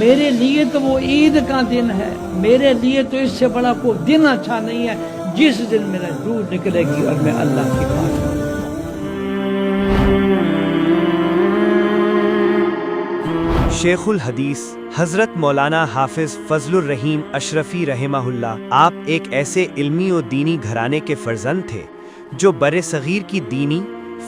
میرے لیے تو وہ عید کا دن ہے، میرے لیے تو اس سے بڑا کوئی دن اچھا نہیں ہے جس دن میرا روح نکلے گی اور میں اللہ کے پاس جاؤں۔ شیخ الحدیث حضرت مولانا حافظ فضل الرحیم اشرفی رحمہ اللہ، آپ ایک ایسے علمی و دینی گھرانے کے فرزند تھے جو بر صغیر کی دینی،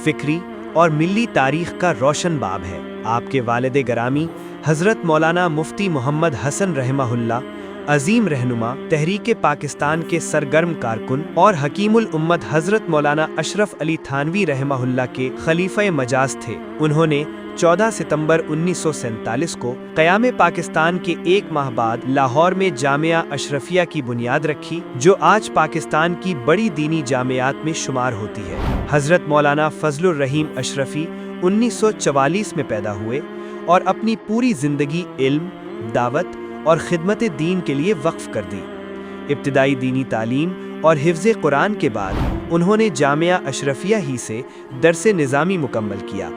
فکری اور ملی تاریخ کا روشن باب ہے۔ آپ کے والد گرامی حضرت مولانا مفتی محمد حسن رحمہ اللہ عظیم رہنما، تحریک پاکستان کے سرگرم کارکن اور حکیم الامت حضرت مولانا اشرف علی تھانوی رحمہ اللہ کے خلیفہ مجاز تھے۔ انہوں نے 14 ستمبر 1947 کو قیام پاکستان کے ایک ماہ بعد لاہور میں جامعہ اشرفیہ کی بنیاد رکھی، جو آج پاکستان کی بڑی دینی جامعات میں شمار ہوتی ہے۔ حضرت مولانا فضل الرحیم اشرفی 1944 میں پیدا ہوئے اور اپنی پوری زندگی علم، دعوت اور خدمت دین کے لیے وقف کر دی۔ ابتدائی دینی تعلیم اور حفظ قرآن کے بعد انہوں نے جامعہ اشرفیہ ہی سے درس نظامی مکمل کیا،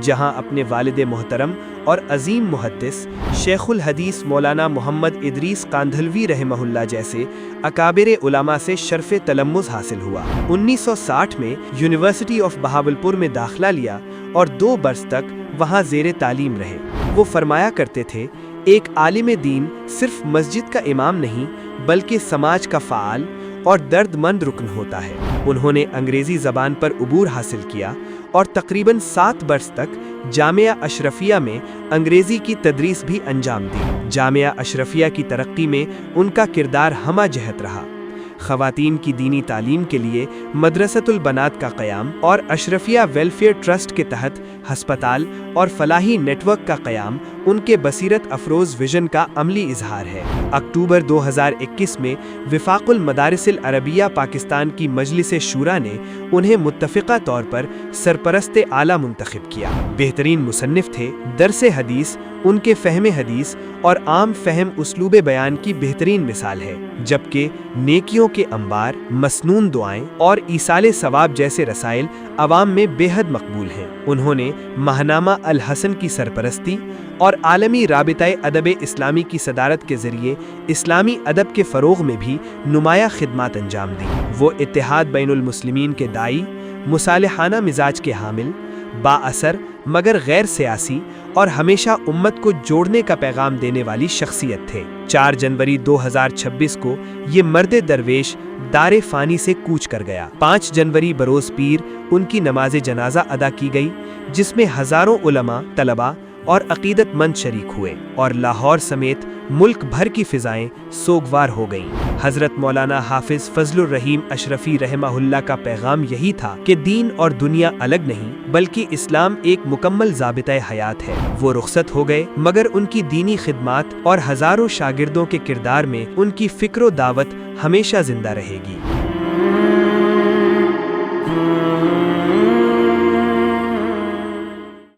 جہاں اپنے والد محترم اور عظیم محدث شیخ الحدیث مولانا محمد ادریس کاندھلوی رحمہ اللہ جیسے اکابر علماء سے شرف تلمذ حاصل ہوا۔ 1960 میں یونیورسٹی آف بہاولپور میں داخلہ لیا اور 2 برس تک وہاں زیر تعلیم رہے۔ وہ فرمایا کرتے تھے، ایک عالم دین صرف مسجد کا امام نہیں بلکہ سماج کا فعال اور درد مند رکن ہوتا ہے۔ انہوں نے انگریزی زبان پر عبور حاصل کیا اور تقریباً 7 برس تک جامعہ اشرفیہ میں انگریزی کی تدریس بھی انجام دی۔ جامعہ اشرفیہ کی ترقی میں ان کا کردار ہمہ جہت رہا۔ خواتین کی دینی تعلیم کے لیے مدرسۃ البنات کا قیام اور اشرفیہ ویلفیئر ٹرسٹ کے تحت ہسپتال اور فلاحی نیٹ ورک کا قیام ان کے بصیرت افروز ویژن کا عملی اظہار ہے۔ اکتوبر 2021 میں وفاق المدارس العربیہ پاکستان کی مجلس شورا نے انہیں متفقہ طور پر سرپرست اعلیٰ منتخب کیا۔ بہترین مصنف تھے۔ درس حدیث ان کے فہم حدیث اور عام فہم اسلوب بیان کی بہترین مثال ہے، جبکہ نیکیوں کے انبار، مسنون دعائیں اور ایصال ثواب جیسے رسائل عوام میں بے حد مقبول ہیں۔ انہوں نے ماہنامہ الحسن کی سرپرستی اور عالمی رابطہ ادب اسلامی کی صدارت کے ذریعے اسلامی ادب کے فروغ میں بھی نمایاں خدمات انجام دی۔ وہ اتحاد بین المسلمین کے داعی، مصالحانہ مزاج کے حامل، با اثر مگر غیر سیاسی اور ہمیشہ امت کو جوڑنے کا پیغام دینے والی شخصیت تھے۔ 4 جنوری 2026 کو یہ مرد درویش دار فانی سے کوچ کر گیا۔ 5 جنوری بروز پیر ان کی نماز جنازہ ادا کی گئی، جس میں ہزاروں علماء، طلباء اور عقیدت مند شریک ہوئے اور لاہور سمیت ملک بھر کی فضائیں سوگوار ہو گئیں۔ حضرت مولانا حافظ فضل الرحیم اشرفی رحمہ اللہ کا پیغام یہی تھا کہ دین اور دنیا الگ نہیں بلکہ اسلام ایک مکمل ضابطہ حیات ہے۔ وہ رخصت ہو گئے مگر ان کی دینی خدمات اور ہزاروں شاگردوں کے کردار میں ان کی فکر و دعوت ہمیشہ زندہ رہے گی۔